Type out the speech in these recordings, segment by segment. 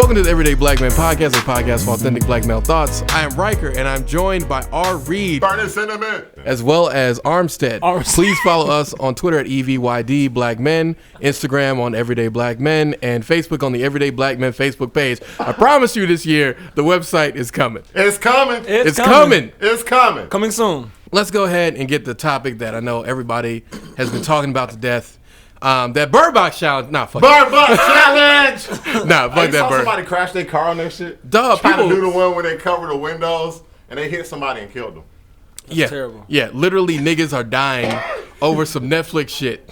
Welcome to the Everyday Black Man Podcast, a podcast for authentic black male thoughts. I am Riker, and I'm joined by R. Reed, as well as Armstead. Please follow us on Twitter at EVYD Black Men, Instagram on Everyday Black Men, and Facebook on the Everyday Black Men Facebook page. I promise you this year, the website is coming. It's coming. It's coming. It's coming. Coming soon. Let's go ahead and get the topic that I know everybody has been talking about to death. That Bird Box challenge. Nah, fuck Bird Box challenge. Nah, fuck that bird. Somebody crash their car on that shit. Duh, trying people to do the one where they cover the windows and they hit somebody and killed them. Yeah, terrible. Yeah, literally niggas are dying over some Netflix shit.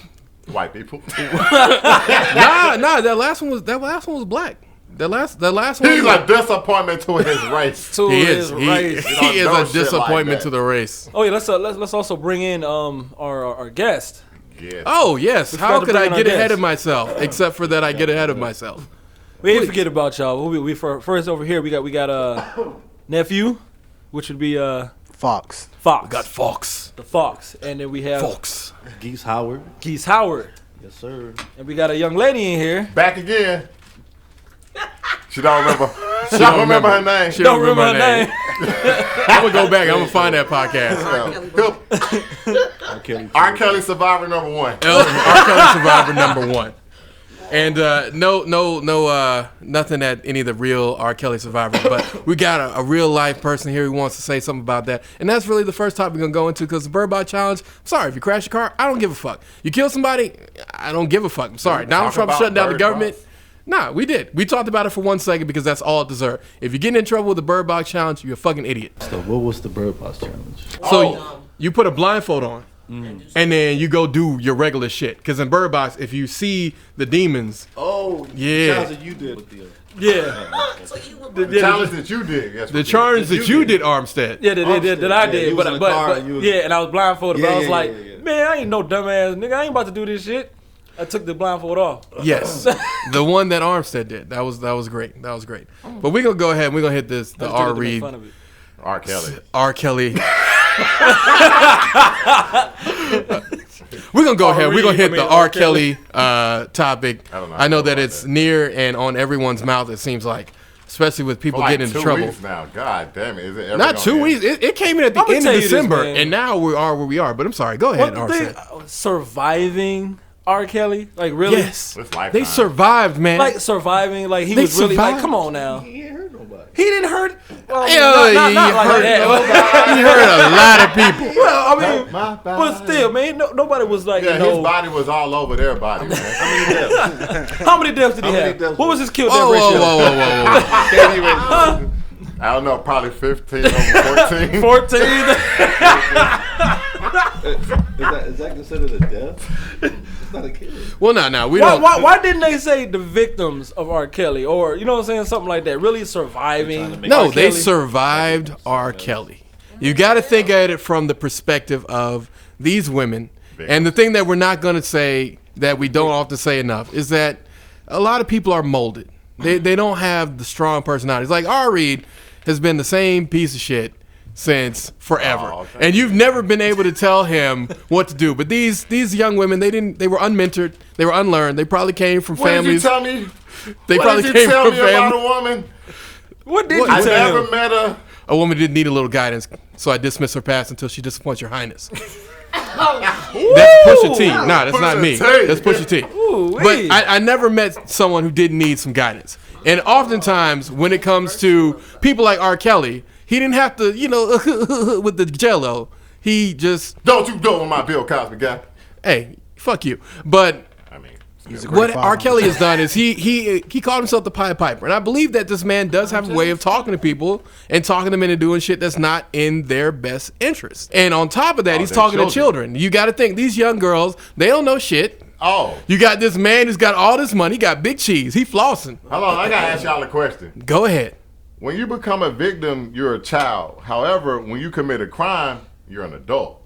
White people. Nah, that last one was black. That last one. He's a disappointment to his race. He is a disappointment to the race. Oh yeah, let's also bring in our guest. Yes. Oh yes. How could I get ahead of myself? Except for that, I get ahead of myself. We didn't forget about y'all. We first over here. We got nephew, which would be Fox. We got Fox. The Fox, and then we have Fox. Geese Howard. Geese Howard. Yes, sir. And we got a young lady in here. Back again. She don't remember. She don't remember her name. She don't remember her name. I'm gonna go back. I'm gonna find that podcast. R. Kelly Survivor number one. R. Kelly Survivor number one. And nothing at any of the real R. Kelly survivors, but we got a real life person here who wants to say something about that. And that's really the first topic we're gonna go into, because the Bird Box challenge. I'm sorry, if you crash your car, I don't give a fuck. You kill somebody, I don't give a fuck. I'm sorry. Donald Trump shutting down the government. Nah, we did. We talked about it for 1 second because that's all it deserved. If you're getting in trouble with the Bird Box challenge, you're a fucking idiot. So what was the Bird Box challenge? So you put a blindfold on, and then you go do your regular shit. Because in Bird Box, if you see the demons, The challenge that you did with the The challenge that you did. Yes, the challenge that you did, Armstead. Yeah, that I did. But and I was blindfolded. But I was like, yeah. man, I ain't no dumbass nigga. I ain't about to do this shit. I took the blindfold off. Yes, the one that Armstead did. That was great. That was great. But we're gonna go ahead and we're gonna hit the R. Reed. R. Kelly. R. Kelly. We're gonna go ahead. We're gonna hit the R. Kelly topic. I know that it's near and on everyone's mouth. It seems like, especially with people getting into trouble. 2 weeks now. God damn it! Is it ever Not 2 weeks? It came in at the end of December, and now we are where we are. But I'm sorry. Go ahead, Armstead. Surviving R. Kelly, like really? Yes, they survived, man. Like surviving, like he was really like, come on now. He ain't hurt nobody. He didn't hurt. Well, He not like hurt that. He hurt a lot of people. Well, I mean, but still, man, nobody was like, his body was all over their body, man. How many deaths did he have? What was his kill death ratio? Whoa. I don't know, probably 15 over 14. 14. Is that considered a death? It's not a killing. Well, no, we don't. Why didn't they say the victims of R. Kelly, or you know what I'm saying, something like that? Really surviving? No, they survived R. Kelly. You got to think at it from the perspective of these women, and the thing that we're not going to say that we don't often say enough is that a lot of people are molded. They don't have the strong personalities. Like R. Reed has been the same piece of shit since forever, and you've never been able to tell him what to do. But these young women, they were unmentored, they were unlearned. They probably came from families. What did you tell me? They probably came from families. About a woman? What did you I tell never him? met her. A woman didn't need a little guidance, so I dismiss her past until she disappoints your highness. That's Pusha T. Nah, that's not me. That's Pusha T. But I never met someone who didn't need some guidance. And oftentimes, when it comes to people like R. Kelly, he didn't have to, with the jello. He just... Don't you go with my Bill Cosby guy. Hey, fuck you. But what R. Kelly has done is he called himself the Pied Piper. And I believe that this man does have a way of talking to people and talking them into doing shit that's not in their best interest. And on top of that, he's talking to children. You got to think, these young girls, they don't know shit. You got this man who's got all this money, got big cheese. He flossing. Hold on, I got to ask y'all a question. Go ahead. When you become a victim, you're a child. However, when you commit a crime, you're an adult.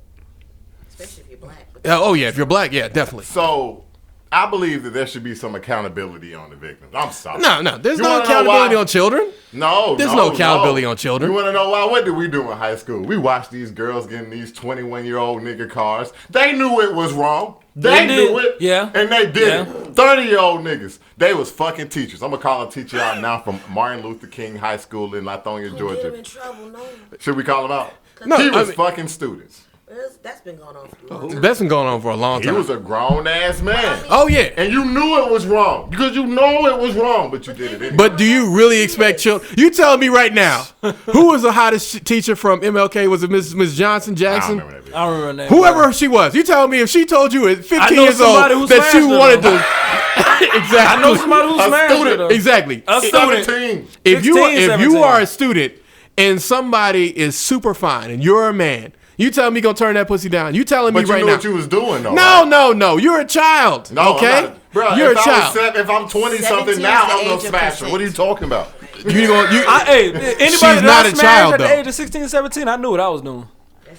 Especially if you're black. Oh, yeah, if you're black, yeah, definitely. So, I believe that there should be some accountability on the victims. I'm sorry. No, there's no accountability on children. No, There's no accountability on children. You want to know why? What did we do in high school? We watched these girls getting these 21-year-old nigga cars. They knew it was wrong. They knew it. Yeah. And they did it. 30-year-old niggas. They was fucking teachers. I'm going to call a teacher out now from Martin Luther King High School in Lithonia, Get Georgia. him in trouble, no. Should we call him out? No, he I was mean- fucking students. That's been going on for a long time. That's been going on for a long He time. was a grown-ass man. Oh, yeah. And you knew it was wrong. Because you know it was wrong, but you did it anyway. But do you really expect children? You telling me right now, who was the hottest teacher from MLK? Was it Miss Johnson I don't Jackson? remember that bitch. I don't remember her name. Whoever she was. You telling me if she told you at 15 know years old somebody who that she smashed her, wanted though. to. Exactly. I know somebody who A smashed her, student. though. Exactly. A student. 17. If you 16, if you 17. are a student and somebody is super fine and you're a man, you telling me gonna turn that pussy down? You telling me But you right knew now? what you was doing, though. No, right? no. You're a child. No, okay, I'm not. Bro, you're a if I child. was if I'm 20-something 17 now, is the I'm gonna age of smash her. consent. What are you talking about? Hey, anybody She's that not I a smashed child, at the though. age of 16, 17, I knew what I was doing.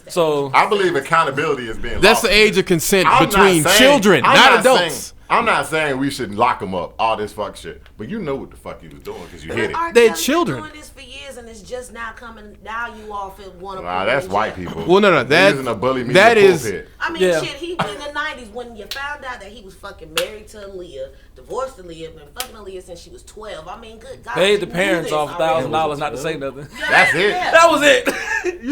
So I believe accountability is being That's lost. the age of consent I'm between not saying- children, I'm not adults. saying- I'm not saying we should lock them up, all this fuck shit. But you know what the fuck you was doing because you hit it. R. They're Kelly's children. been doing this for years, and it's just now coming. Now you all feel want to. Nah, that's white people. Well, no, They're using a bully me that in the is- pulpit. I mean, Yeah. shit. He in the '90s when you found out that he was fucking married to Aaliyah, divorced Aaliyah, been fucking Aaliyah since she was 12. I mean, good God. paid the you parents knew off this already. $1,000 not to say nothing. That's it. That was it.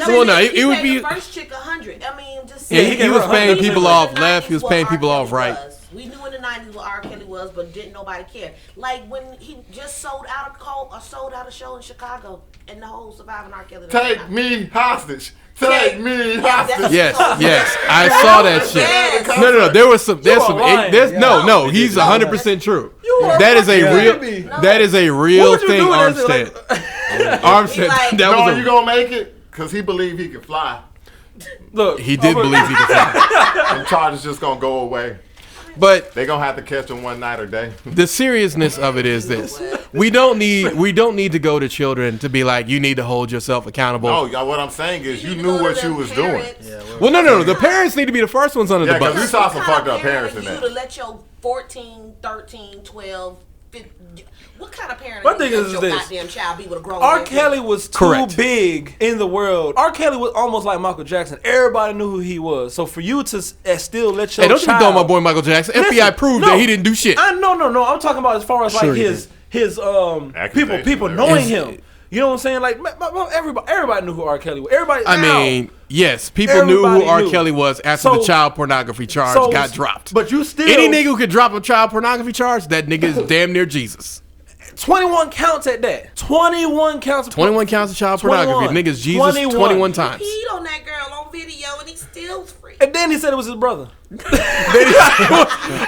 Well, no, it would paid be. the first chick 100. I mean, just Yeah, saying. he was paying We people knew off in the left. He was 90s paying what people R. off Kelly right. was. We knew in the '90s what R. Kelly was, but didn't nobody care. Like when he just sold out a show in Chicago, and the whole Surviving R. Kelly. Take me hostage. Take me hostage. Yes, yes, I saw that shit. Yes. No. There's some. lying. No. He's 100% true. are That is a fucking real. kidding me. That is a real What would you thing. do as a, Armstead. Armstead. like- That No, was you a. gonna make it? Because he believed he could fly. Look, He did believe he could fly. And charges just gonna go away. But They gonna have to catch him one night or day. the seriousness of it is this: we don't need to go to children to be like, you need to hold yourself accountable. No, y'all, what I'm saying is you knew what you was doing. Well, no. The parents need to be the first ones under Yeah, the 'cause bus. we saw some fucked up parents in You that. to let your 14, 13, 12, 15, what kind of parent? My are thing you to is let your this. goddamn child be with a grown R. man? Kelly was too Correct. big in the world. R. Kelly was almost like Michael Jackson. Everybody knew who he was. So for you to still let your Hey, don't you be child... throwing my boy Michael Jackson. FBI Listen, proved no. that he didn't do shit. No. I'm talking about as far as Sure like he his people Accusations, knowing everything. him. You know what I'm saying? Like everybody knew who R. Kelly was. Everybody. I now, mean, yes, people knew who Everybody R. knew. Kelly was after So- the child pornography charge so- got dropped. But you still Any nigga who could drop a child pornography charge, that nigga is damn near Jesus. 21 counts at that. 21 counts. 21 counts of child 21. pornography. Niggas Jesus 21 times. He peed on that girl on video, and he still free. And then he said it was his brother.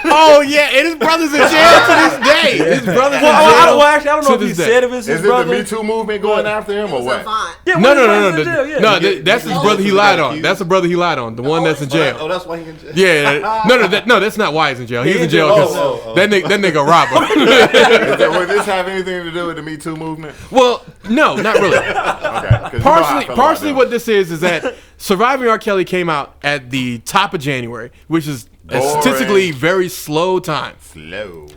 Oh yeah, and his brother's in jail to this day. His brother's in jail. Actually, I don't know to if he this day. said it was his Is it the brother. Me Too movement going after him It or was what? Avant. Yeah, No, well, no. he's in jail, yeah. No, that's his brother he lied on. accused. That's the brother he lied on. The one that's in jail. Oh, that's why he in jail. Yeah, no, that's not why he's in jail. He's in jail Oh, because that nigga robbed him. Would this have anything to do with the Me Too movement? Well, no, not really. Okay. 'cause you know how I feel about Partially them. what this is that Surviving R. Kelly came out at the top of January, which is a Boring. statistically very slow time. Slow.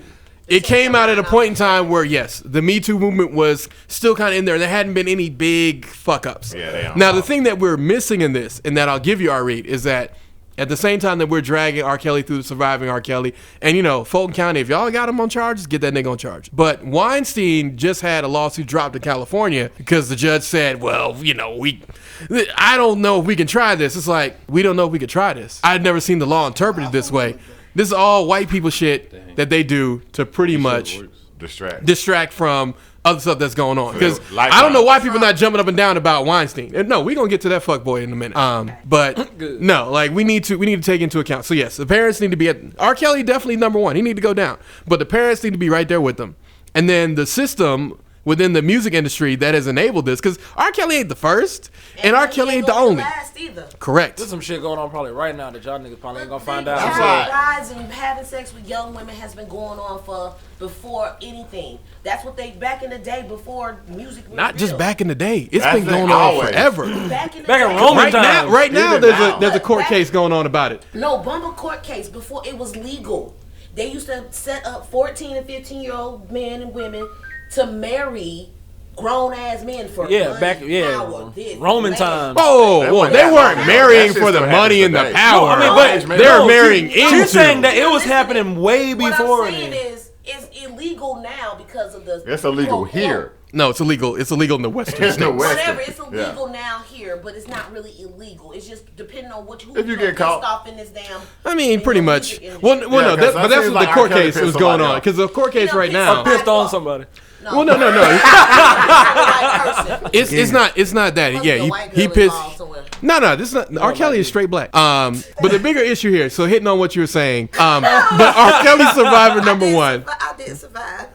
It came out at a point in time where, yes, the Me Too movement was still kind of in there. There hadn't been any big fuck-ups. Yeah, they are. Now, the thing that we're missing in this, and that I'll give you our read, is that at the same time that we're dragging R. Kelly through Surviving R. Kelly, and, Fulton County, if y'all got him on charges, get that nigga on charge. But Weinstein just had a lawsuit dropped in California because the judge said, well, I don't know if we can try this. It's like, we don't know if we could try this. I'd never seen the law interpreted this way. This is all white people shit that they do to pretty much distract from other stuff that's going on. Because I don't know why people not jumping up and down about Weinstein. And no, we're gonna get to that fuckboy in a minute. But no, like we need to take into account. So yes, the parents need to be at R. Kelly definitely number one. He need to go down. But the parents need to be right there with them. And then the system within the music industry that has enabled this, because R. Kelly ain't the first, and R. Kelly ain't the only. Correct. There's some shit going on probably right now that y'all niggas probably ain't gonna find out. Child rise and having sex with young women has been going on for before anything. That's what they back in the day before music. Was Not just real. back in the day. It's That's been going always. on forever. Back in the Back in day. Roman times. Right now, Even now. there's a court case going on about it. No, Bumble court case before it was legal. They used to set up 14 and 15-year-old men and women to marry grown ass men for Yeah, money, back power, this, Roman that. times. Oh, They well, weren't they that weren't long. marrying That for shit the still money happens and the today. power. No, I mean, but they're no, marrying You're into. saying that it was Listen, happening way before What I'm saying then. is, it's illegal now because of the. It's illegal quote, here. No, it's illegal. It's illegal in the Western It's the states. West. Whatever, it's Yeah. illegal now here, but it's not really illegal. It's just depending on what who If you know, get caught- pissed off in this damn. I mean, in pretty your much. music industry. Well, Yeah, no, 'cause but that that's seems what like the court R. Kelly case pissed was going somebody on. off. Because the court case You right know, now. Pissed on somebody. Well, no. Right It's not that. Must Yeah, be a white he girl pissed. involved somewhere. No, this is not. R. Kelly is straight black. But the bigger issue here. So hitting on what you were saying. But R. Kelly survivor number one. I did survive.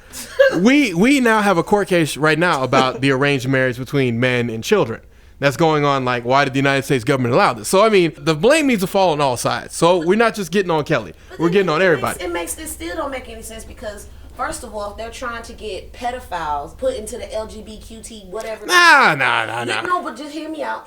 We now have a court case right now about the arranged marriage between men and children. That's going on. Like, why did the United States government allow this? So I mean, the blame needs to fall on all sides. So we're not just getting on Kelly. We're getting on everybody. It still don't make any sense because first of all, if they're trying to get pedophiles put into the LGBTQT whatever. Nah. No, but just hear me out.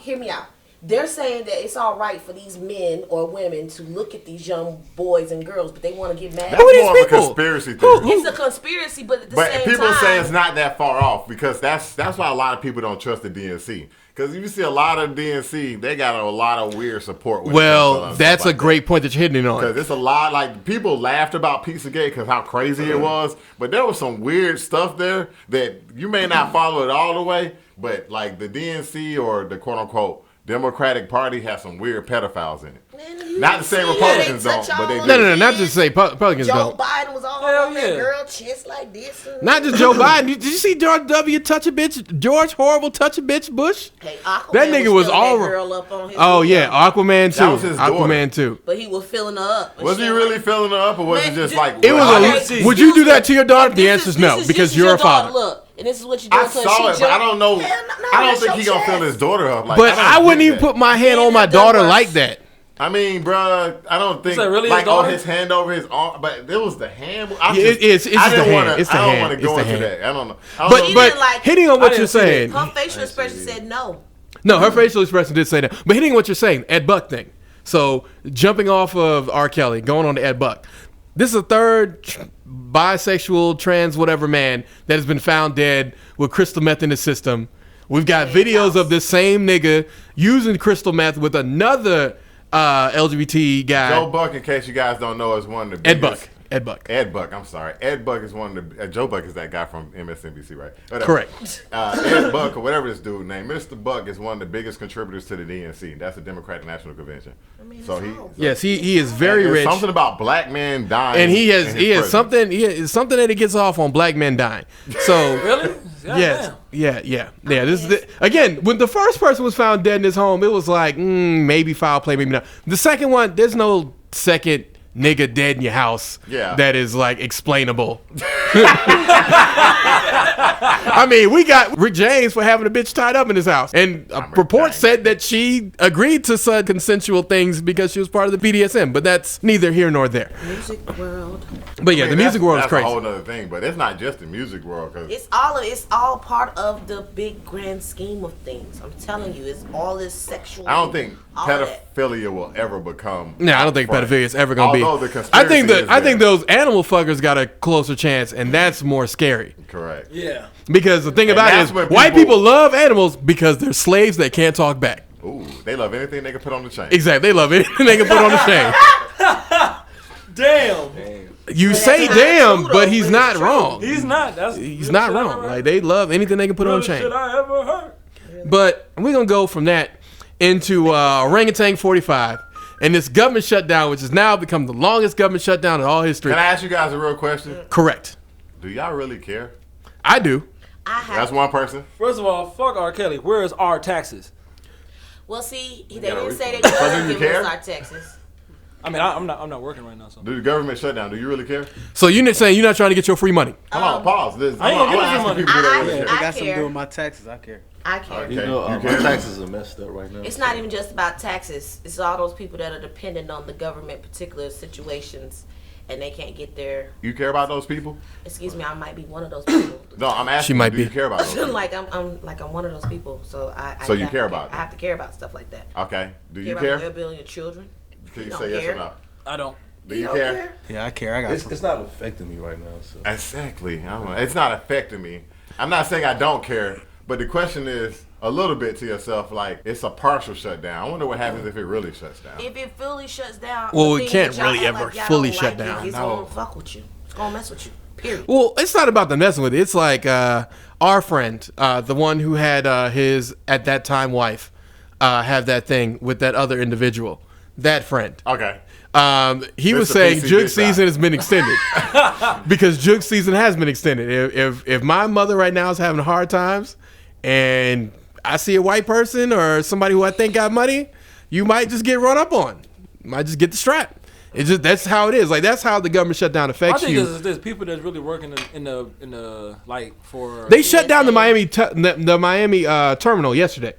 They're saying that it's all right for these men or women to look at these young boys and girls, but they want to get mad. That's Who are these more of a people? conspiracy theory. It's a conspiracy, but at the But same people time, say it's not that far off because that's why a lot of people don't trust the DNC. Because you see a lot of DNC, they got a lot of weird support. When it comes Well, to that's stuff a like great point that you're hitting on. Because it's a lot, like, people laughed about Pizzagate because how crazy it was, but there was some weird stuff there that you may not follow it all the way, but, like, the DNC or the quote-unquote Democratic Party has some weird pedophiles in it. Man, Not to say see, Republicans they touch don't, but they all do. No, not just say Republicans Joe don't. Biden was all Hell on that yeah. girl chest like this. Not just Joe Biden. Did you see George W. touch a bitch? George Horrible touch a bitch Bush? Hey, Aquaman That nigga was filling all. that girl up on his Oh video. yeah, Aquaman too. That was his daughter. Aquaman too. But he was filling her up. Was he really filling her up, or was Man, it just ju- like... It was Okay, a. Would you do that to your daughter? The This answer is is- no, this is- because this is you're your a father. daughter. Look, and this is what you doing. I saw it, but I don't know. Hell, no, I don't that's think your he gonna fill chest. his daughter up. Like, But don't I wouldn't get even that. put my hand Man, on my that done daughter worse. like that. I mean, bruh, I don't think Is that really like his daughter? his hand over his arm, but it was the hand. Yeah, it's just the hand. It's the I don't hand. want to It's go the into hand. that. I don't know. But She but didn't like- hitting on I what didn't you're see that. saying. Her facial expression said no. No, her facial expression did say that. But hitting what you're saying, Ed Buck thing. So jumping off of R. Kelly, going on to Ed Buck. This is a third bisexual, trans, whatever man that has been found dead with crystal meth in his system. We've got videos of this same nigga using crystal meth with another LGBT guy. Joe Buck, in case you guys don't know, is one of the Ed biggest. Buck. Ed Buck. Ed Buck, I'm sorry. Ed Buck is one of the. Joe Buck is that guy from MSNBC, right? Whatever. Correct. Ed Buck, or whatever this dude named, Mr. Buck is one of the biggest contributors to the DNC. That's the Democratic National Convention. So he. Yes, he is very There's rich. Something about black men dying. And he in has his prison. something that he gets off on black men dying. So Really? yes, Damn. yeah. This is again when the first person was found dead in his home, it was like maybe foul play, maybe not. The second one, there's no second nigga dead in your house. Yeah. That is like explainable. I mean, we got Rick James for having a bitch tied up in his house, and a report James. said that she agreed to some consensual things because she was part of the BDSM. But that's neither here nor there. Music world. But yeah, I mean, the music world is that's crazy. a whole other thing, but it's not just the music world. Cause It's all part of the big grand scheme of things. I'm telling you, it's all this sexual. I don't think all of that. pedophilia will ever become. No, I don't think upfront. pedophilia is ever gonna Although be. the I think conspiracy I is think there. those animal fuckers got a closer chance, and that's more scary. Correct. Yeah. Because the thing about it that's is, when white people love animals because they're slaves that can't talk back. Ooh, they love anything they can put on the chain. Exactly, they love anything they can put on the chain. Damn. You But say that's not damn, true, but though, he's but not it's true. wrong. He's not. That's He's not wrong. Like they love anything they can put on the Shit chain. I ever heard. But we're gonna go from that into Orangutan 45 and this government shutdown, which has now become the longest government shutdown in all history. Can I ask you guys a real question? Correct. Do y'all really care? I do. I have. That's one person. First of all, fuck R. Kelly. Where is our taxes? Well, see, they gotta didn't say they refund. So do couldn't you give care? us our Texas. I mean, I'm not working right now, so. Do the government shut down? Do you really care? So you're not saying you're not trying to get your free money? Come on, pause. This, I ain't gonna I'm give you asking money. people that I- really Yeah, care. it got something to care. do with my taxes. I care. I care. Okay. You know, You my care? taxes are messed up right now. It's not even just about taxes. It's all those people that are dependent on the government, particular situations, and they can't get their. You care about those people? Excuse me, I might be one of those people. No, I'm asking. She might do be. you care about those people? like I'm one of those people. So I. So you have care to about it? I have to care about stuff like that. Okay. Do you About care? your bill and your children. Can you don't say yes care. or no? I don't. Do you don't care? Yeah, I care. I got It's not affecting me right now. So Exactly. It's not affecting me. I'm not saying I don't care, but the question is a little bit to yourself, like, it's a partial shutdown. I wonder what happens if it really shuts down. If it fully shuts down, Well, the we things can't that y'all really act ever like y'all fully don't shut like down. It's No. gonna fuck with you. It's gonna mess with you. Period. Well, it's not about the messing with it. It's like our friend, the one who had his, at that time, wife, have that thing with that other individual. That friend. Okay. He was Mr. saying PC Juke bitch season has been extended because Juke season has been extended. If my mother right now is having hard times and I see a white person or somebody who I think got money, you might just get run up on. You might just get the strap. It's just that's how it is. Like that's how the government shutdown affects I think you. there's people that's really working in the like for. They shut down the Miami terminal yesterday,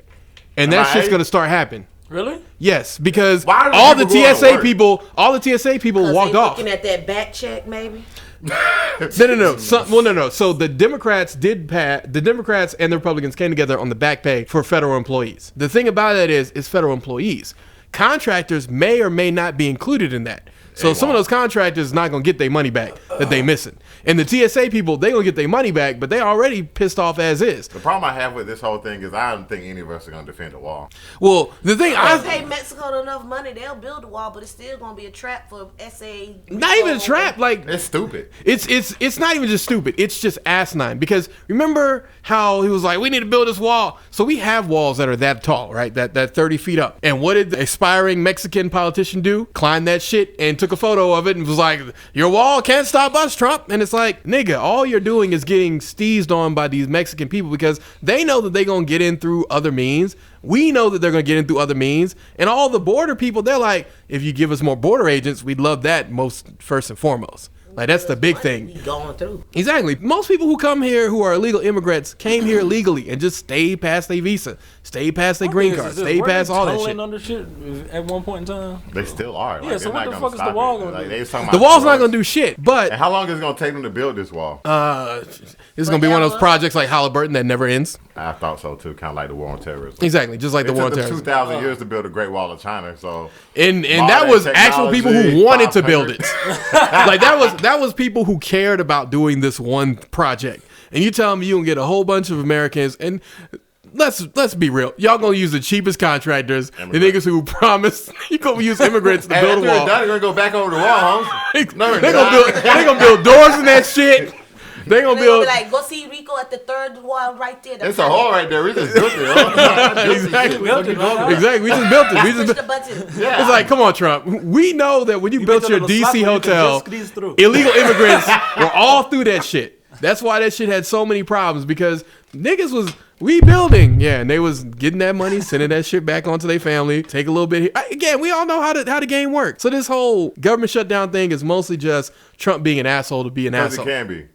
and that shit's gonna start happening. Really? Yes, because Why are all the people going to TSA work? people, walked they off. looking at that back check, maybe. No. So the Democrats did pass. The Democrats and the Republicans came together on the back pay for federal employees. The thing about that is federal employees. Contractors may or may not be included in that. So some of those contractors not gonna get their money back that they missing. And the TSA people, they gonna get their money back, but they already pissed off as is. The problem I have with this whole thing is I don't think any of us are going to defend the wall. Well, the thing If they pay Mexico enough money, they'll build a wall, but it's still gonna be a trap for SA. not even a trap. Like It's stupid. It's not even just stupid. It's just asinine. Because remember how he was like, we need to build this wall. So we have walls that are that tall, right? That 30 feet up. And what did the aspiring Mexican politician do? Climb that shit and took a photo of it and was like, your wall can't stop us, Trump. And it's like, nigga, all you're doing is getting steezed on by these Mexican people because they know that they're going to get in through other means. We know that they're going to get in through other means. And all the border people, they're like, if you give us more border agents, we'd love that first and foremost. Like, that's the big thing. Going through. Exactly. Most people who come here who are illegal immigrants came here legally and just stayed past their visa, stayed past their green card, stayed past all that shit. Under shit at one point in time. They still are. Yeah, Like, so they're what not the gonna fuck is the stop wall it. gonna Like, do? they was talking The about wall's not drugs. going to do shit, but And how long is it going to take them to build this wall? it's going to be one of those projects like Halliburton that never ends. I thought so too, kind of like the war on terrorism. Exactly, just like It the war on took them terrorism. 2,000 years to build a Great Wall of China, so And Modern that was actual people who technology, wanted to build 500. it. Like that was people who cared about doing this one project. And you tell me you can get a whole bunch of Americans and let's be real. Y'all gonna use the cheapest contractors, the niggas who promise you gonna use immigrants to Hey, build a after wall. they're gonna go back over the wall, Holmes. No, They gonna build doors in that shit. They gonna They'll build be like, go see Rico at the third wall right there. it's a hole right there. We just built it. Huh? Exactly. built it, right? Exactly. We just built it. We Push just the button. It's like, come on, Trump. We know that when you built your DC hotel, through. illegal immigrants were all through that shit. That's why that shit had so many problems because niggas was rebuilding. Yeah, and they was getting that money, sending that shit back onto their family, take a little bit. Again, we all know how the game works. So this whole government shutdown thing is mostly just Trump being an asshole to be an Because it asshole. can be.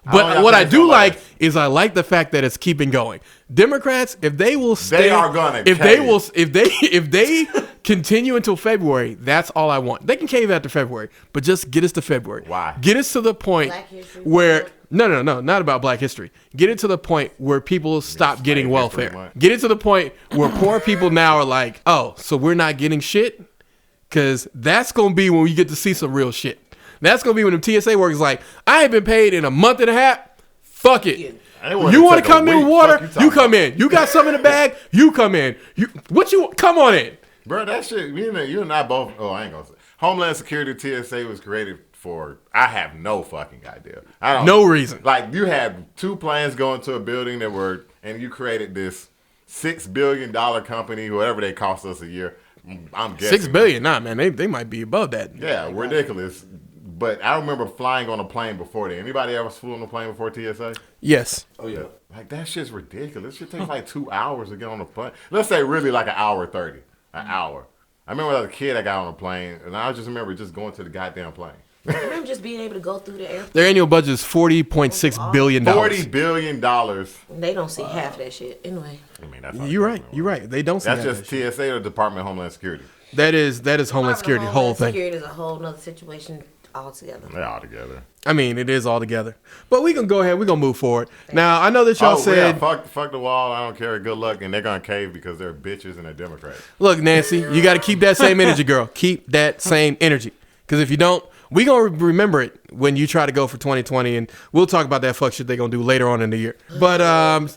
But what I think do it's like gonna is I like the fact that it's keeping going. Democrats, if they will stay, They are gonna if cave. they continue until February, that's all I want. They can cave after February, but just get us to February. Why? Get us to the point Black History where no, not about Black history. Get it to the point where people stop getting Slave History welfare. Month. Get it to the point where poor people now are like, oh, so we're not getting shit, because that's gonna be when we get to see some real shit. That's gonna be when the TSA workers like, I ain't been paid in a month and a half. Fuck it. I ain't wanna You want take to a come in with week. water? Fuck you You talking come in. You got something in the bag? You come in. Come on in. Bro, that shit, you and I both, I ain't gonna say. Homeland Security TSA was created for, I have no fucking idea. I don't No reason. Like, you had two planes going to a building and you created this $6 billion company, whatever they cost us a year. I'm guessing. $6 billion? Nah, man, they might be above that. Yeah, ridiculous. But I remember flying on a plane before that. Anybody ever flew on a plane before TSA? Yes. Oh yeah. Like, that shit's ridiculous. It should take like 2 hours to get on a plane. Let's say really like an hour 30. An hour. I remember as a kid I got on a plane, and I just remember just going to the goddamn plane. I remember just being able to go through the airport. Their annual budget is $40.6 billion. $40 billion. They don't see half of that shit. Anyway. I mean, that's not You're right. fucking You're right. They don't see That's that just shit. TSA or Department of Homeland Security. That is Homeland Security, whole thing. Security is a whole nother situation altogether. They're all together. I mean, it is all together. But we can go ahead. We're going to move forward. Now, I know that y'all Yeah, said, fuck the wall. I don't care. Good luck. And they're going to cave because they're bitches and they're Democrats. look, Nancy, you got to keep that same energy, girl. Keep that same energy. Because if you don't, We gonna remember it when you try to go for 2020, and we'll talk about that fuck shit they gonna do later on in the year. But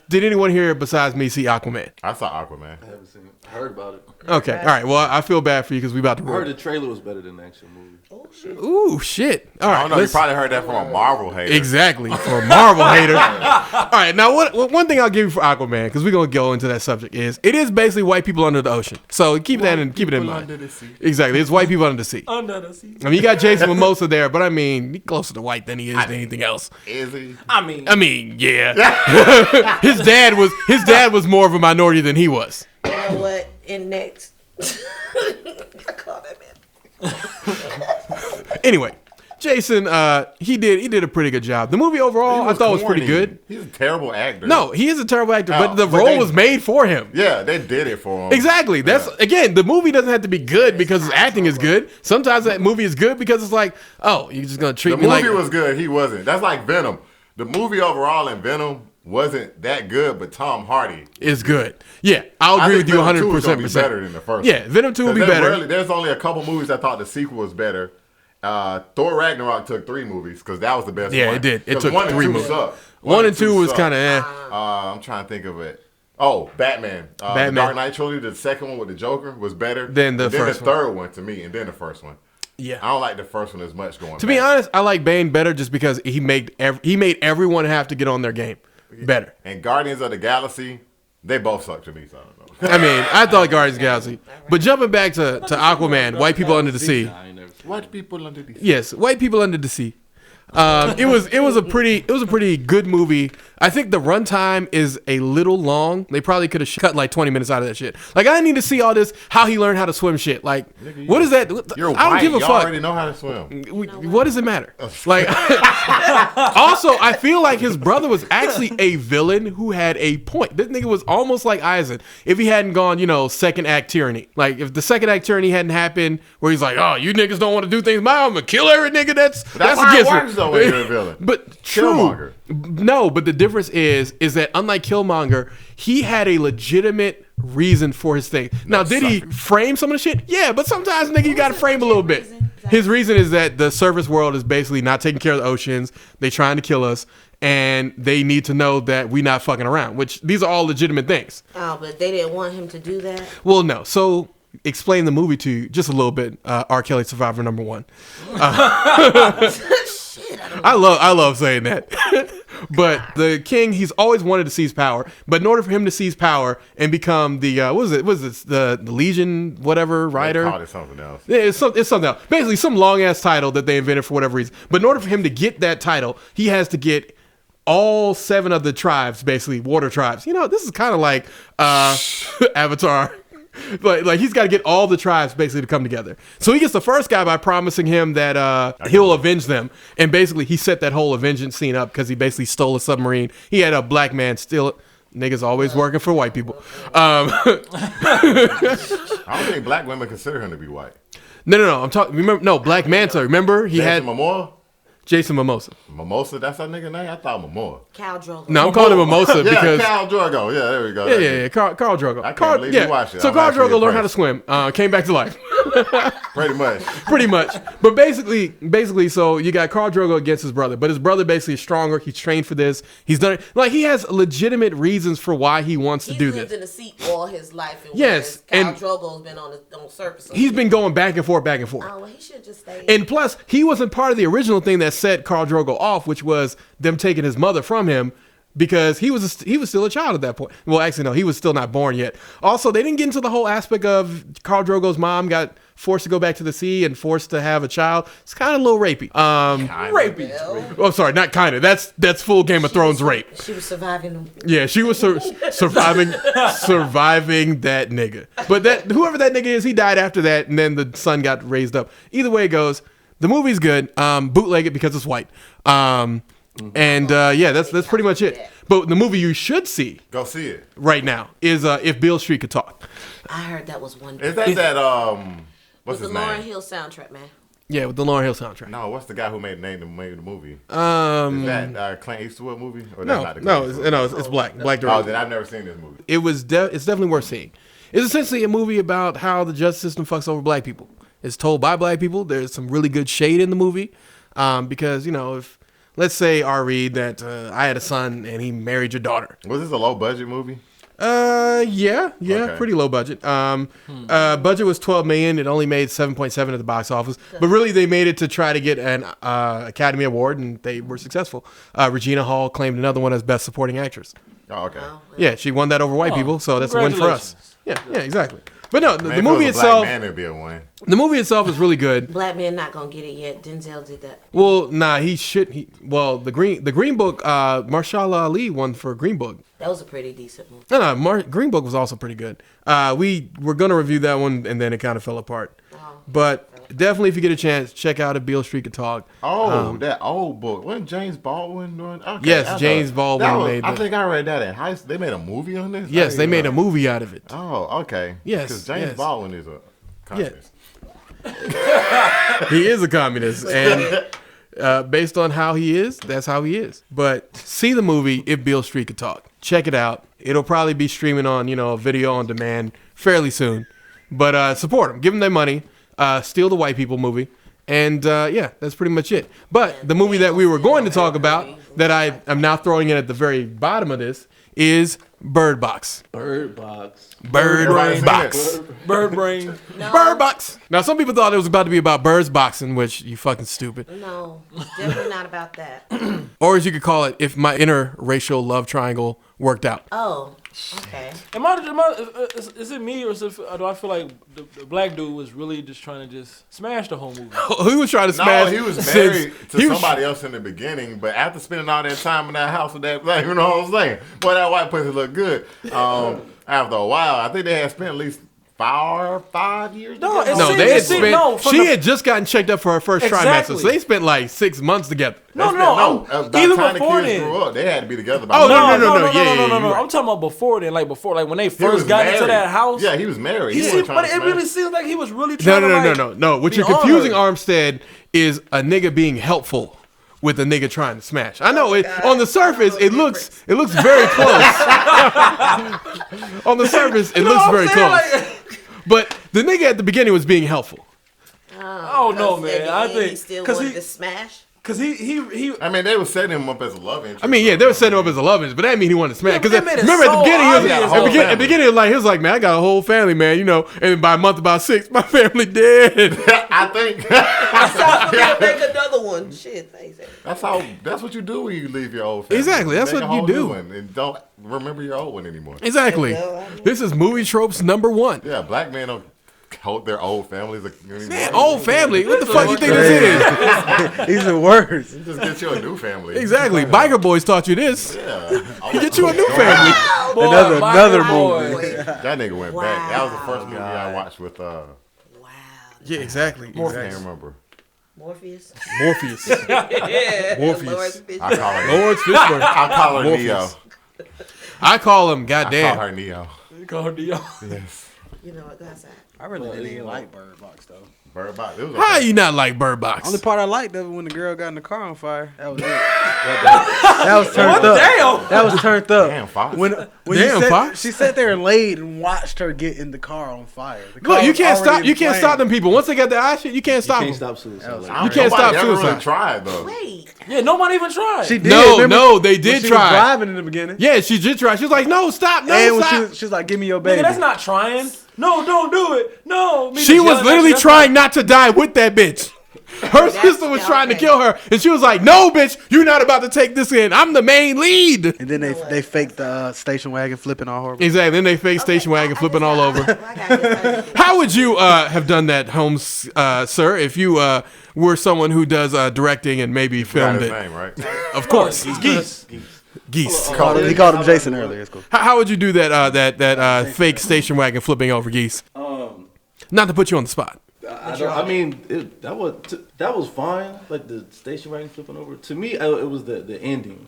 did anyone here besides me see Aquaman? I saw Aquaman. I haven't seen it. I heard about it. Okay, all right. Well, I feel bad for you because we about to. I heard the trailer was better than the actual movie. Oh shit. Ooh, shit. All right. I don't know. You probably heard that from a Marvel hater. Exactly, for a Marvel hater. All right, now one thing I'll give you for Aquaman, because we're gonna go into that subject, is it is basically white people under the ocean. So keep it in mind. Under the sea. Exactly, it's white people under the sea. Under the sea. I mean, you got Jason Mimosa there, but I mean, he's closer to white than he is to anything else. Is he? I mean, Yeah. his dad was more of a minority than he was. You know what? In next. I call that man. Anyway, Jason, he did a pretty good job. The movie overall, I thought was pretty good. He's a terrible actor. No, he is a terrible actor, but the but role they- was made for him. Yeah, they did it for him. Exactly. That's again, the movie doesn't have to be good because his acting is good. Sometimes that movie is good because it's like, oh, you're just gonna treat The me like movie was good. He wasn't. That's like Venom. The movie overall in Venom wasn't that good, but Tom Hardy is good. Yeah, I'll I agree think with you Venom 2 is 100%. gonna be better than the first. Yeah, Venom 2 will be better. There's only a couple movies I thought the sequel was better. Thor Ragnarok took 3 movies because that was the best. Yeah, one. it did. It 'Cause took 1 and 3 2 movies. sucked. 1 and 2 was sucked. kind of I'm trying to think of it. Oh, Batman. Batman. The Dark Knight trilogy, the second one with the Joker was better Than the first the one. third one to me, and then the first one. yeah. I don't like the first one as much going. To be honest, I like Bane better just because he made everyone have to get on their game better. And Guardians of the Galaxy, they both suck to me. So I don't know. I mean, I thought Guardians of the Galaxy, but jumping back to Aquaman, White People Under the Sea. I ain't never seen What people under the Yes, White People Under the Sea. It was a pretty good movie. I think the runtime is a little long. They probably could have cut like 20 minutes out of that shit. Like I need to see all this how he learned how to swim shit. Like what is that? You're I don't white. give a You fuck. already know how to swim. What does it matter? Like also, I feel like his brother was actually a villain who had a point. This nigga was almost like Eisen if he hadn't gone, second act tyranny. Like if the second act tyranny hadn't happened, where he's like, "Oh, you niggas don't want to do things, I'm gonna kill every nigga that's how it against works, me." though, when you're a villain. But true. Killmonger. No, but the difference is that unlike Killmonger, he had a legitimate reason for his thing. Now, did he frame some of the shit? Yeah, but sometimes, nigga, you gotta frame a little bit. His reason is that the surface world is basically not taking care of the oceans. They trying to kill us, and they need to know that we not fucking around. Which these are all legitimate things. Oh, but they didn't want him to do that. Well, no. So explain the movie to you just a little bit. R. Kelly, Survivor #1. I love saying that. But the king, he's always wanted to seize power. But in order for him to seize power and become the the Legion whatever rider? They called it something else. Yeah, it's something else. Basically, some long ass title that they invented for whatever reason. But in order for him to get that title, he has to get all 7 of the tribes, basically water tribes. This is kind of like Avatar. Like he's got to get all the tribes basically to come together. So he gets the first guy by promising him that he'll avenge them, and basically he set that whole vengeance scene up because he basically stole a submarine. He had a black man steal it. Niggas always working for white people. I don't think black women consider him to be white. No. I'm talking. Remember? No, Black Manta. Remember he had Jason Mimosa. Mimosa, that's that nigga name? I thought Momoa. Khal Drogo. No, I'm calling him Mimosa because Khal Drogo. Yeah, there we go. yeah. Carl Drogo. I can't believe you watched it. So I'm Carl actually Drogo learned how to impressed. swim. Came back to life. Pretty much. Pretty much. But basically, so you got Khal Drogo against his brother, but his brother basically is stronger. He's trained for this. He's done it. Like he has legitimate reasons for why he wants to do lived this. in the seat all his life. And Yes, Khal and Drogo's been on the surface. He's been going back and forth. Oh, well, he should just stay. And plus, he wasn't part of the original thing that set Khal Drogo off, which was them taking his mother from him because he was still a child at that point. Well, actually, no, he was still not born yet. Also, they didn't get into the whole aspect of Khal Drogo's mom got forced to go back to the sea and forced to have a child. It's kind of a little rapey. rapey. Oh, sorry, not kind of. That's full Game of Thrones rape. She was surviving them. Yeah, she was surviving that nigga. But whoever that nigga is, he died after that, and then the son got raised up. Either way it goes, the movie's good. Bootleg it because it's white. And that's pretty much it. But the movie you should see, Go see it. right now, is If Beale Street Could Talk. I heard that was one. Is that what's With his the Lauryn name? Hill soundtrack, man. Yeah, with the Lauryn Hill soundtrack. No, what's the guy who made the movie? Is Um, that Clint Eastwood movie? Or no, that's not the no, Clint Eastwood? it's black Oh, director. then I've never seen this movie. It's definitely worth seeing. It's essentially a movie about how the justice system fucks over black people. It's told by black people. There's some really good shade in the movie because, if let's say, R. Reed, that I had a son and he married your daughter. Was this a low budget movie? Yeah, Okay. pretty low budget. Budget was $12 million. It only made 7.7 at the box office, but really they made it to try to get an Academy Award, and they were successful. Regina Hall claimed another one as Best Supporting Actress. Oh, okay. Yeah, she won that over white people, so that's a win for us. Congratulations. Yeah, exactly. But no, Man, the if it movie was a black itself, man, it'd be a win. the movie itself is really good. Black man not gonna get it yet. Denzel did that. Well, nah, he should. The Green Book. Marshala Ali won for Green Book. That was a pretty decent movie. No, Green Book was also pretty good. We were gonna review that one, and then it kind of fell apart. But definitely, if you get a chance, check out A Beale Street Could Talk. Oh, that old book. Wasn't James Baldwin doing? Okay, Yes, James Baldwin made I it. think I read that in high school. They made a movie on this? Yes, they made a movie out of it. Oh, okay. Yes, Because James yes. Baldwin is a communist. He is a communist, and based on how he is, that's how he is. But see the movie If Beale Street Could Talk. Check it out. It'll probably be streaming on, a video on demand fairly soon. But support them. Give them their money. Steal the white people movie. And that's pretty much it. But the movie that we were going to talk about, that I am now throwing in at the very bottom of this, is Bird Box. Bird Box. Bird Brain. Box. Bird brain. No, Bird Box. Now, some people thought it was about to be about birds boxing, which you fucking stupid. No, definitely not about that. Or as you could call it, if my interracial love triangle worked out. Oh, okay. Is it me or do I feel like the black dude was really just trying to just smash the whole movie? He was trying to No, smash. he was since- married to he was- somebody else in the beginning, but after spending all that time in that house with that black, you know what I'm saying? Boy, that white pussy looked good. After a while, I think they had spent at least 5 years No, together. No, See, they had see, spent. no, from She the- had just gotten checked up for her first Exactly. trimester, so they spent like 6 months together. No, By the even time the before kids then. grew up, they had to be together. Oh, by no, then. yeah, no. you're right. I'm talking about before then, like when they He was first got into married. that house. Yeah, he was married. He He seemed, wasn't but trying it to really smash. seems like he was really No, trying no. What be you're on confusing, her. Armstead, is a nigga being helpful with a nigga trying to smash. I know it. On the surface, it looks very close. On the surface, it looks very close. But the nigga at the beginning was being helpful. Oh, no, man. I think- he still 'cause wanted he- to smash. Cause he I mean, they were setting him up as a love interest. I mean, yeah, they were setting him up as a love interest, but that didn't mean he wanted to smash. Yeah, but Because they made it remember at the so beginning, obvious. at Whole the family. beginning, he was like, man, I got a whole family, man, And by month about 6, my family dead. I think Stop, make another one. Shit, thanks. that's what you do when you leave your old family. Exactly, that's Make a what you whole do. new one and don't remember your old one anymore. Exactly. This is movie tropes number 1. Yeah, black men don't hold their old families anymore. Man, old family. What the fuck you think this is? These are words. Just get you a new family. Exactly. Biker Boys taught you this. Yeah. Get you a new family. boy, Another boy. movie. That nigga went back. That was the first movie I watched with Wow. Yeah, exactly. I can't remember. Morpheus. Morpheus. Yeah. Morpheus. Lawrence Fishburne. I call her Lawrence Fishburne. I call her Morpheus. Neo. I call him, I call goddamn. her Neo. Called the Yes. You know what? Go outside. I really didn't even like Bird Box though. Bird Box. It was How okay. you not like Bird Box? Only part I liked of it when the girl got in the car on fire. That was it. That was turned up. Damn. That was turned up. Damn, Fox. When Damn, you sat, Fox. she sat there and laid and watched her get in the car on fire. The car Look, you was can't already stop. in You can't flames. stop them people. Once they got the eye shit, you can't stop Can't them. stop suicide. I Like, don't- You can't nobody stop ever suicide. really tried though. Wait. Yeah, nobody even tried. She did. No, Remember no, they when did she try. was driving in the beginning. Yeah, she did try. She was like, no, stop, no, And when stop. she was like, "Give me your baby." Nigga, that's not trying. No, don't do it. No. Me She just was yelling literally at you, trying not to die with that bitch. Her sister was trying to okay. kill her, and she was like, no, bitch, you're not about to take this in. I'm the main lead. And then they faked the station wagon flipping all horrible. Exactly. Then they fake station wagon flipping all over. I got this. How would you have done that, Holmes, sir, if you were someone who does directing and maybe Got filmed his it? name right. Of course. Geese. Geese. He called him Jason earlier. It's cool. How would you do that fake station wagon flipping over geese? Not to put you on the spot. I mean, that was fine. Like the station wagon flipping over. To me, it was the ending.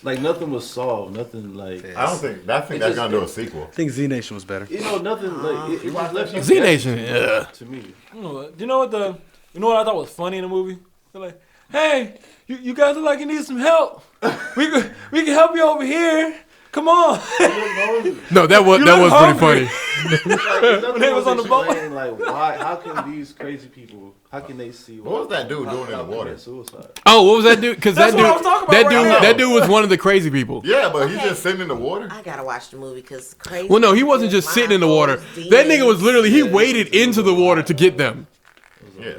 Like nothing was solved. Nothing like I think that's gonna do a sequel. I think Z Nation was better. nothing like it just left you Z Nation, guessing yeah. to me. You know what? You know what I thought was funny in the movie? They're like, hey, you guys look like you need some help. We can help you over here. Come on. No, that was pretty hungry. funny. When they was on the boat. Like, why? How can these crazy people? How can they see? What was that dude doing in the water? Suicide. Oh, what was that dude? Because that That's what I was talking about right now. that dude was one of the crazy people. Yeah, but he's Okay. just sitting in the water. I gotta watch the movie because crazy. Well, no, he wasn't just sitting in the water. That nigga was literally, he waded into the water to get them. Yeah.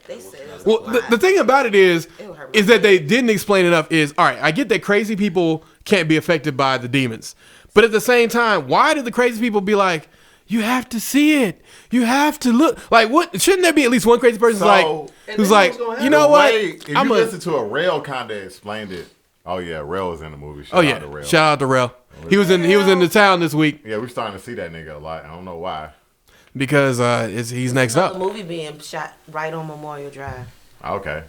They said it was Well, a lot. the thing about it is It hurt my that they didn't explain enough is, all right, I get that crazy people can't be affected by the demons. But at the same time, why did the crazy people be like, you have to see it. You have to look. Like, what? Shouldn't there be at least one crazy person who's like, you know what? If you listen to a Rail kind of explained it. Oh yeah, Rail was in the movie. Shout Oh, yeah. out to Rail. Shout out to Rel. He was in the town this week Yeah, we're starting to see that nigga a lot. I don't know why. because he's next The up. movie being shot right on Memorial Drive. Okay.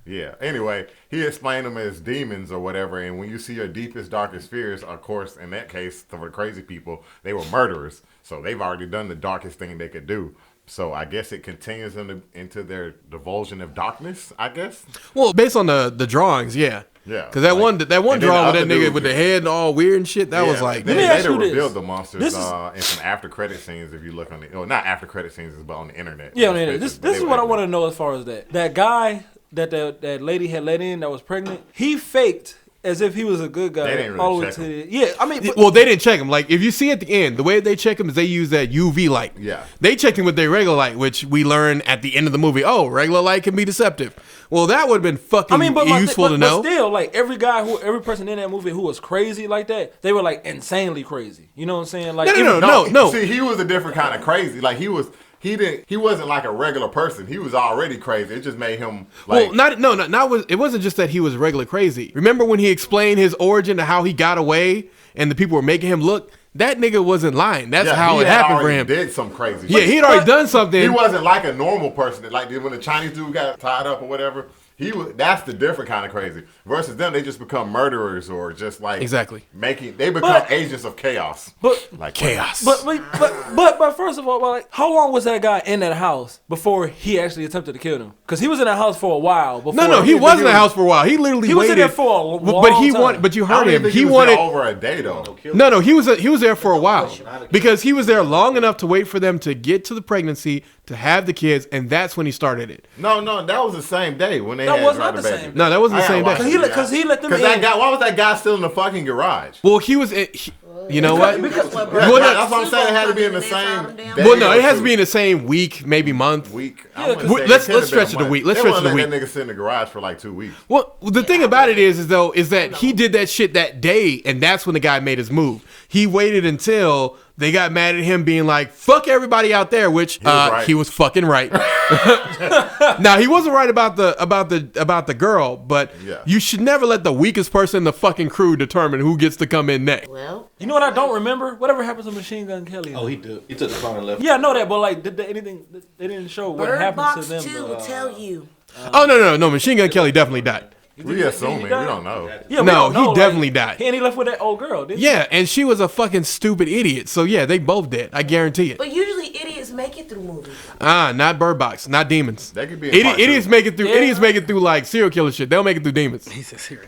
Yeah. Anyway, he explained them as demons or whatever, and when you see your deepest, darkest fears, of course, in that case, for the crazy people, they were murderers. So they've already done the darkest thing they could do. So I guess it continues into their divulsion of darkness, I guess. Well, based on the drawings, yeah. Yeah. Because that one and then drawing the with that other nigga dude with the just- head all weird and shit, that was like, they me ask later you this. revealed the monsters This is- in some after credit scenes if you look on the, well, not after credit scenes, but on the internet. Yeah, on the internet. Pictures, but This they is what I were- want to know as far as that. That guy that lady had let in that was pregnant, he faked as if he was a good guy. They didn't really all the way check to him. the- Yeah, I mean, but, well, they didn't check him. Like, if you see at the end, the way they check him is they use that UV light. Yeah. They checked him with their regular light, which we learn at the end of the movie. Oh, regular light can be deceptive. Well, that would have been fucking I mean, but useful to know. But still, like every person in that movie who was crazy like that, they were like insanely crazy. You know what I'm saying? Like, No. See, he was a different kind of crazy. Like he wasn't like a regular person. He was already crazy. It just made him like. Well, it wasn't just that he was regular crazy. Remember when he explained his origin to how he got away and the people were making him look? That nigga wasn't lying. That's how he it had happened for already him. Did some crazy. Yeah, shit. he'd already done something. He wasn't like a normal person. Like when the Chinese dude got tied up or whatever. He was. That's the different kind of crazy. Versus them, they just become murderers or just like Exactly. They become agents of chaos. But Like Chaos. but first of all, like, how long was that guy in that house before he actually attempted to kill them? Because he was in that house for a while. Before No, he was in the house for a while. He literally He was in waited. there for a long But he time. wanted. But you I heard don't even him. think He was wanted. there over a day though. No, he was there for a while because he was there long enough to wait for them to get to the pregnancy, to have the kids, and that's when he started it. No, that was the same day when they That had was tried not to the baby. same. No, that wasn't the I same gotta day. watch it. Because he let them in. Because that guy, why was that guy still in the fucking garage? Well, he was. You know what? That's what Yeah, brought that's what I'm Super saying. It had to be in the Bowl same damn day. Well, no, it has to or be in the same week, maybe month. week. Yeah, I wouldn't cause- say Let's it could've stretch been it a month. week. Let's They stretch wouldn't it a let week. that nigga sit in the garage for like 2 weeks. Well, the thing about it is that he did that shit that day, and that's when the guy made his move. He waited until they got mad at him, being like, "Fuck everybody out there," which right. he was fucking right. Now he wasn't right about the girl, but Yeah. you should never let the weakest person in the fucking crew determine who gets to come in next. Well, You know what I don't remember? Whatever happened to Machine Gun Kelly? Oh, he did. He took the car and left. Yeah, I know that, but like, did they anything? They didn't show what Bird happened Box to them. 2 will tell you. Oh no, Machine Gun Kelly definitely died. We assuming. We don't know. Yeah, we No, don't know, he definitely died. And he left with that old girl, didn't he? Yeah, and she was a fucking stupid idiot. So yeah, they both did. I guarantee it. But usually idiots make it through movies. Not Bird Box, not demons. They could be in part two. Idiots make it through. Yeah. Idiots make it through like serial killer shit. They'll make it through demons. He says serious.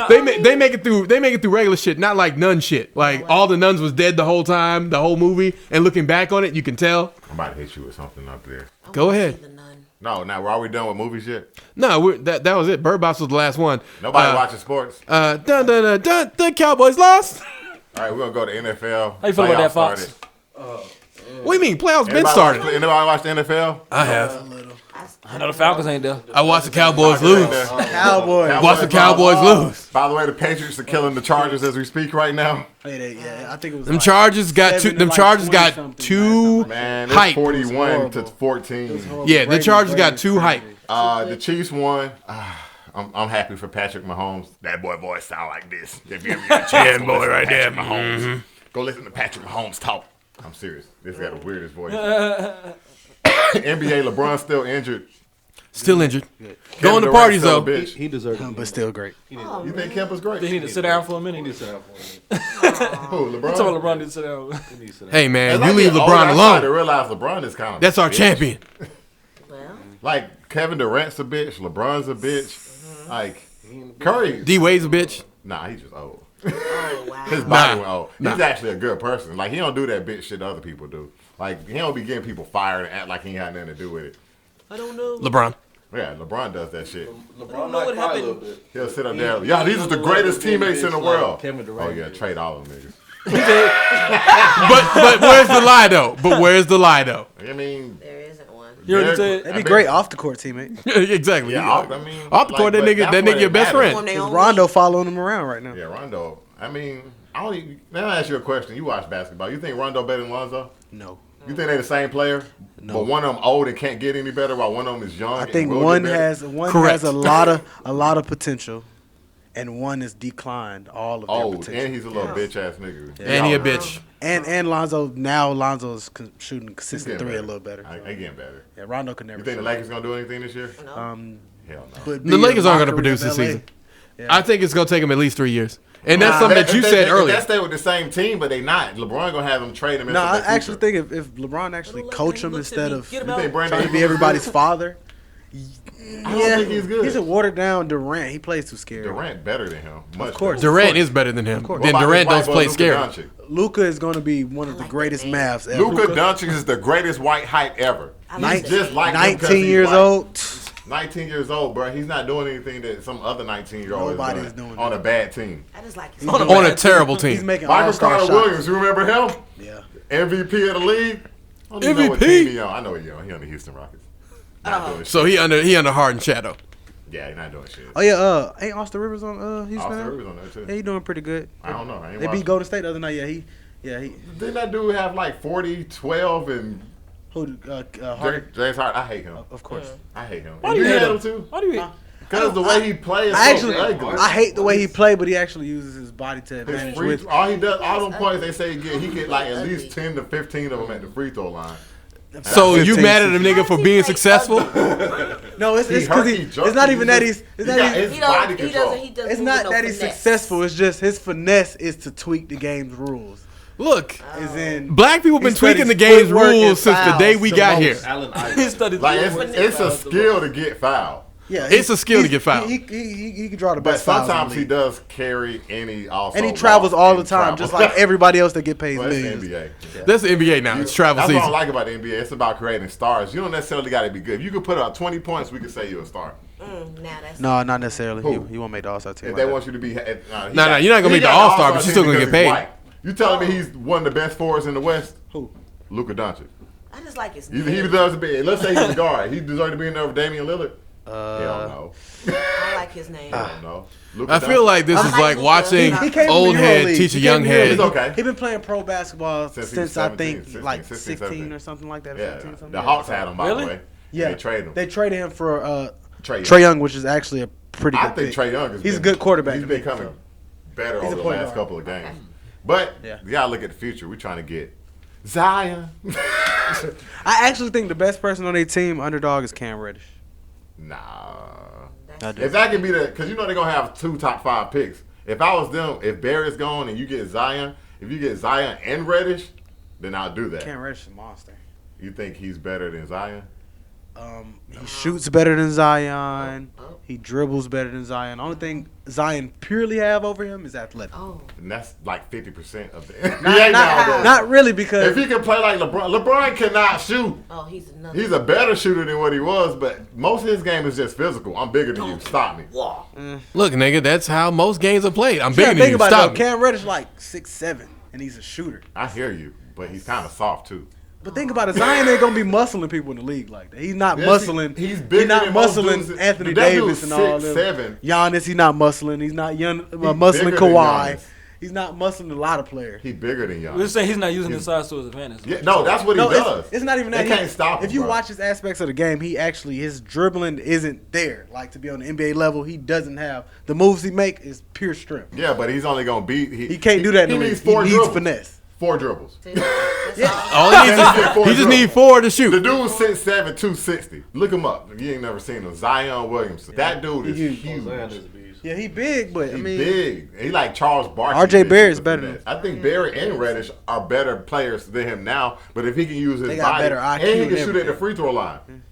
They make it through. They make it through regular shit, not like nun shit. Like all the nuns was dead the whole time, the whole movie. And looking back on it, you can tell. I'm about to hit you with something up there. I Go wanna ahead. see The Nun. No, now are we done with movies yet? No, that was it. Bird Box was the last one. Nobody watching sports. Dun dun dun dun. The Cowboys lost. All right, we're gonna go to NFL. How you feel about that, Playoffs Fox? started. What do you mean? Playoffs been Anybody started. Anybody watch the NFL? I have. I know the Falcons ain't there. I watched the Cowboys lose. Cowboys. Watch the Cowboys lose. By the way, the Patriots are killing the Chargers as we speak right now. Yeah, I think it was. Them like Chargers got 7 two. to Them like Chargers 20 got something two Man, it's hype. 41 to horrible. 14. Yeah, the Brady- Chargers got Brady's two hype. crazy. The Chiefs won. I'm happy for Patrick Mahomes. That boy voice sound like this. If you ever get a chance, boy, right there. Mahomes. Go listen to Patrick Mahomes talk. I'm serious. This got the weirdest voice. NBA LeBron still injured. Still injured. Kevin Going to Durant parties still a though. bitch. He deserved it. But still great. You think Kemp was great? They need to sit down for a minute. He Sit down for a Who, I told LeBron? LeBron to sit down. minute. He needs to sit down. Hey man, As you I leave get older, LeBron I'm starting to alone. realize LeBron is kind of That's our bitch. champion. Well, Like Kevin Durant's a bitch. LeBron's a bitch. Like Curry. D Wade's a bitch. Nah, he's just old. Oh wow. His body Nah. went old. Nah. He's actually a good person. Like, he don't do that bitch shit that other people do. Like, he don't be getting people fired and act like he ain't had nothing to do with it. I don't know. LeBron. Yeah, LeBron does that shit. LeBron know might what cry a happened. little bit. He'll sit up He- there. he Yeah, these on are the the greatest level of teammates in the bitch world. like Kevin Durant Oh, yeah, is. trade all of them niggas. But where's the lie though? But where's the lie though? I mean, There isn't one. You already they're- said. That'd be great off the court teammate. Exactly. Yeah, off the court, that nigga your best friend. They Because own Rondo me. following him around right now. Yeah, Rondo. I mean, let me ask you a question. You watch basketball. You think Rondo better than Lonzo? No. You think they the same player? No. But one of them old and can't get any better, while one of them is young. I and think will one get better? Correct. has a lot of potential, and one has declined all of their old, potential. and he's a little bitch ass nigga. And he a Y'all- bitch. And Lonzo's shooting He's consistent getting three a better. little better. He getting better. Yeah, Rondo could never. You think the shoot. Lakers gonna do anything this year? No. Hell no. But The be Lakers a aren't going to mockery produce of this LA. season. Yeah. I think it's going to take them at least 3 years. And that's Nah, something that you if said they, earlier. If they stay with the same team, but they not. LeBron gonna have them trade them. No, I actually think if LeBron actually Little coach Lakers him looks at instead me. of Get him You out. think Brandon trying to be Ingram is everybody's good? father. I don't think he's good. He's a watered down Durant. He plays too scary. Durant better than him. Much Of course. better. Durant is better than him. course. Then What about Durant this does white play boy, Luka scary. Doncic? Luka is going to be one of the like greatest that name. Mavs ever. Luka Doncic is the greatest white hype ever. I like He's that just name. like him 'cause 19 he's years white. old. 19 years old, bro. He's not doing anything that some other 19-year-old Nobody is is doing on a bad team. I just like his On a terrible He's team. making Michael all-star Carter shots. Williams, you remember him? Yeah. MVP of the league. I don't even know what MVP? team he on. I know he on. He on the Houston Rockets. Not doing So shit. he under Harden shadow. Yeah, he's not doing shit. Oh yeah. Ain't Austin Rivers on Houston? Austin now? Rivers on there too. Yeah, he doing pretty good. I don't know. I ain't They beat watching. Golden State the other night. Yeah, he. Didn't that dude have like 40, 12, and Who? Harden. James Harden? I hate him. Of course. I hate him. Why do you hate hate him him? too? Why do you? Because the way he plays is I so actually, ugly. I hate the way he played, but he actually uses his body to His advantage free, with. all he does, all them points they say he get like at least 10 to 15 of them at the free throw line. So you 15, mad at a nigga for being successful? No, it's He because hurt, he. he It's jerky, not he even that just- he's. It's he not got even. his He body doesn't. He control. doesn't. He doesn't. It's move not with no that he's finesse. successful. It's just his finesse is to tweak the game's rules. Look, Is in black people been he studies tweaking the game's footwork and rules since the day fouls we the got most. here. Allen He Iverson. studied Like the it's a skill to get fouled. Yeah, It's a skill to get fouled. He can draw the But best fouls in the sometimes he league. does carry any also. And he travels all the time, travels. just like everybody else that get paid Well, it's the millions. NBA. That's the NBA now. It's travel That's what I season. like about the NBA. It's about creating stars. You don't necessarily got to be good. If you could put up 20 points, we could say you're a star. Now that's No, not necessarily. Who? He won't make the All-Star team. If like they that. want you to be, No, you're not gonna make the All-Star, but you're still gonna get paid. You telling me he's one of the best forwards in the West? Who? Luka Doncic. I just like his He name. deserves to be. Let's say he's a guard. He deserves to be in there with Damian Lillard. Hell no. I like his name. Hell no. Luka I feel Doncic. like this I is like like Luka. watching He came from old the head EuroLeague. teach a He young came from the head. He's okay. He been playing pro basketball Since he since was I 17, think 16, like 16, 16 17. or something like that. Or Yeah, 15, something the like Hawks that. had him by Really? the way. Yeah, They traded him. They traded him for Trae Trae Young, which is actually a pretty good I think pick. Trae Young is. He's a good quarterback. He's to me, becoming so. better He's a over the point last guard. couple of games. But Yeah. you gotta look at the future. We're trying to get Zion. I actually think the best person on their team, underdog, is Cam Reddish. Nah. I do. If that could be because you know they're gonna have 2 top 5 picks. If I was them, if Barrett's gone and you get Zion, if you get Zion and Reddish, then I'll do that. Cam Reddish is a monster. You think he's better than Zion? He shoots better than Zion. He dribbles better than Zion. Only thing Zion purely have over him is athletic. Oh, And that's like 50% of the NBA nowadays. Not really, because If he can play like LeBron cannot shoot. oh, he's another. He's a better shooter than what he was, but most of his game is just physical. I'm bigger than you. Stop me. Whoa. Look, nigga, that's how most games are played. I'm you bigger gotta than think you. about Stop it. me. Though. Cam Reddish like 6'7", and he's a shooter. I hear you, but he's kind of soft too. But think about it, Zion ain't gonna be muscling people in the league like that. He's not Yes, muscling. he's bigger He's not than most muscling dudes. Anthony That Davis dude's and all them. 6'7". Giannis, he's not muscling. He's not muscling bigger than Kawhi. Giannis. He's not muscling a lot of players. He's bigger than We're Giannis. just saying he's not using his size to his advantage. Yeah, no, that's what he No, does. it's not even that. They can't stop him. If you bro. watch his aspects of the game, his dribbling isn't there. Like to be on the NBA level, he doesn't have the moves he make is pure strength. Yeah, but he's only gonna beat. He can't do that in He the league. needs He 4 needs dribbles. finesse. 4 dribbles. That's all. All he needs is he just need 4 to The shoot. dude's 6'7", 260. Look him up. If you ain't never seen him. Zion Williamson. That dude is Huge. huge. Zion is a beast. Yeah, he big, but I He's mean, big. He like Charles Barkley. R.J. Barrett's better than him. I think Barrett and Reddish are better players than him now. But if he can use his They got body, better and IQ he can and shoot at the everything. free throw line.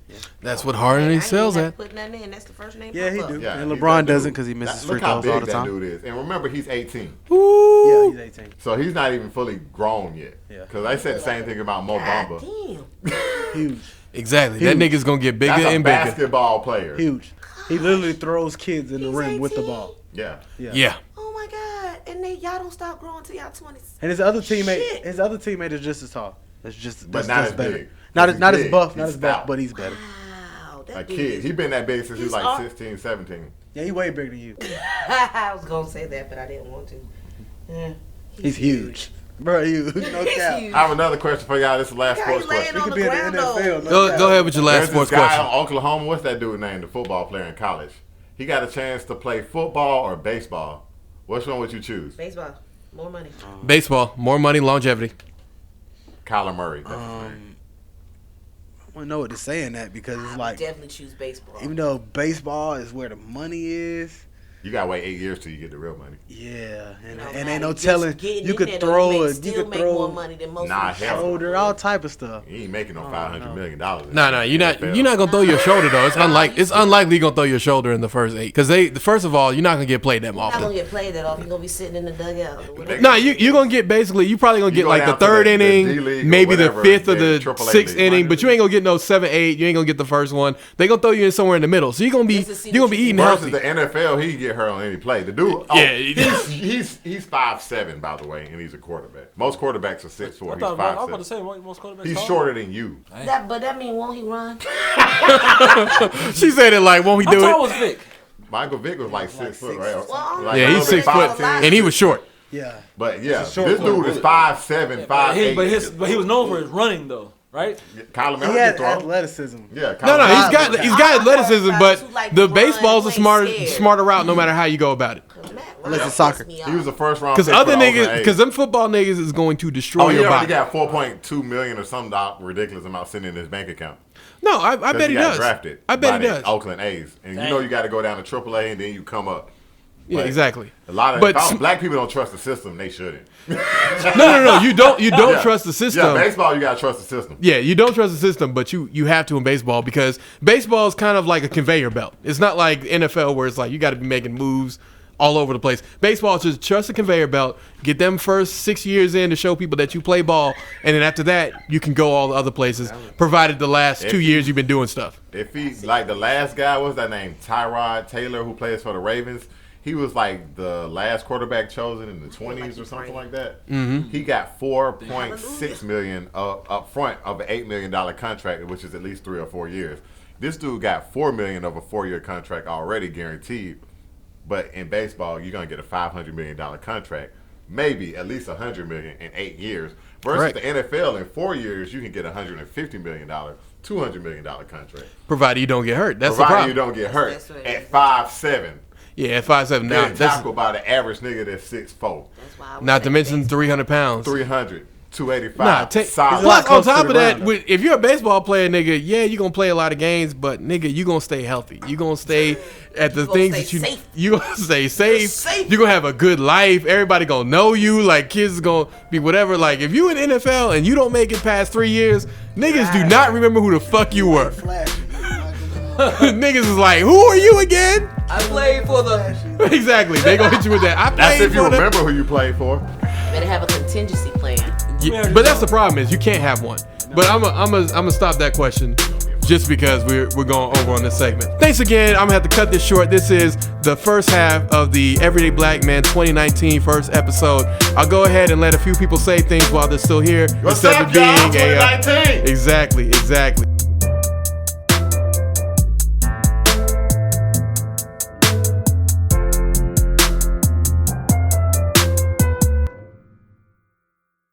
That's what Harden excels at. Putting that in. That's the first name. yeah, he pop up. do. Yeah, And he's LeBron that doesn't dude. because he misses Look free how throws all big the that time. dude is. And remember, he's 18. Yeah, he's 18. So he's not even fully grown yet. Yeah. Because I said the same thing about Mo God Bamba. damn. Huge, Exactly. That Huge. nigga's gonna get bigger That's a and bigger. basketball player. huge. He literally throws kids in the He's rim with the 18. ball. Yeah. Yeah. Oh my God. And then y'all don't stop growing till y'all 20s. And his other teammate, Shit. is just as tall. That's just, But that's, not that's as better. big. Not He's as not as big. buff, He's not as buff, stout. but he's better. Wow. A That kid. He been that big since he was He's like all- 16, 17. Yeah, he way bigger than you. I was going to say that, but I didn't want to. Yeah. He's huge, bro. Huge, no He's cap. huge. I have another question for y'all. This is the last God, sports he laying question. He on could the be in the ground, NFL. though. No Go ahead with your last There's sports this guy question. in Oklahoma. What's that dude named? The football player in college. He got a chance to play football or baseball. Which one would you choose? Baseball. More money. Baseball, more money, longevity. Kyler Murray. That's his name. I don't know what to say in that because it's like, Definitely choose baseball. even though baseball is where the money is, You gotta wait 8 years till you get the real money. yeah, and, No and matter, ain't no just telling. getting You in could there, though, throw you a, may you still could make more throw money than most Nah, of the hell. shoulder, all type of stuff. He ain't making no $500 million. No, you're not gonna throw your shoulder though. It's unlikely you're gonna throw your shoulder in the first 8 because first of all you're not gonna get played that You're not gonna often. get played that often. You're gonna be sitting in the dugout. Or whatever. No, you're gonna get you probably gonna You get go like the down to third the inning, D-League or maybe the whatever, 5th or yeah, the Triple A 6th league. inning, but you ain't gonna get no 7, 8. You ain't gonna get the first one. They gonna throw you in somewhere in the middle, so you're gonna be Just to see you're gonna what be you eating Versus healthy. the NFL, he can get hurt on any play. The dude, Yeah. he's 5'7", by the way, and he's a quarterback. Most quarterbacks are 6'4". I He's thought I was about to 5'7". say most quarterbacks. He's tall. shorter than you. But that mean won't he run? She said it like, won't he How do tall it? was Vic? Michael Vick was like 6 foot, right? Well, Like Yeah, a he's little bit 6 foot, 5'10". and he was short. Yeah, But yeah, He's a short this dude is 5'7", 5'8". But he was known for his running though, right? Kyler he Murray had can throw. athleticism. Yeah, No, Kyler Murray. he's got athleticism, but Who like the to run, baseball's a who ain't scared. smarter route no matter how you go about it. Unless it's soccer. He was the first round. Because pick for other the niggas, Oakland A's. because them football niggas is going to destroy Oh, he your already body. got $4.2 million or some ridiculous amount sitting in his bank account. No, I bet he got does. drafted. I bet by he the does. Oakland A's, and you know you got to go down to AAA and then you come up. Yeah, But exactly. A lot of But black people don't trust the system. They shouldn't. no. You don't Yeah. trust the system. Yeah, baseball you gotta trust the system. Yeah, you don't trust the system, but you have to in baseball because baseball is kind of like a conveyor belt. It's not like NFL where it's like you got to be making moves all over the place. Baseball is just trust the conveyor belt, get them first 6 years in to show people that you play ball, and then after that you can go all the other places, provided the last 2 years you've been doing stuff. If he like the last guy, what's that name? Tyrod Taylor, who plays for the Ravens. He was like the last quarterback chosen in the 20s or something like that. Mm-hmm. He got $4.6 million up front of an $8 million contract, which is at least 3 or 4 years. This dude got $4 million of a 4-year contract already guaranteed. But in baseball, you're gonna get a $500 million contract, maybe at least $100 million in 8 years. Versus Correct. the NFL, in 4 years, you can get a $150 million, $200 million contract. Provided you don't get hurt. That's the Provided problem. you don't get hurt That's right. at 5'7". Yeah, at 5'7". Now, Being tackled by the average nigga that's 6'4". That's why I would not to say mention baseball. 300 pounds. 300, 285. Nah, solid. plus on closer top to of the that, ground, if you're a baseball player, nigga, yeah, you're gonna play a lot of games, but nigga, you gonna stay healthy. You gonna stay at the You gonna things stay that safe. you gonna stay safe. safe. You gonna have a good life. Everybody gonna know you. Like kids is gonna be whatever. Like if you in NFL and you don't make it past 3 years, niggas do not remember who the fuck you were. Niggas is like, who are you again? I played for the. Exactly. They gonna hit you with that. I That's played if you for them. remember who you played for. Better have a contingency plan. Yeah, but that's the problem is you can't have one. But I'm gonna stop that question just because we're going over on this segment. Thanks again. I'm gonna have to cut this short. This is the first half of the Everyday Black Man 2019 first episode. I'll go ahead and let a few people say things while they're still here What's instead up, of being y'all? 2019. Exactly.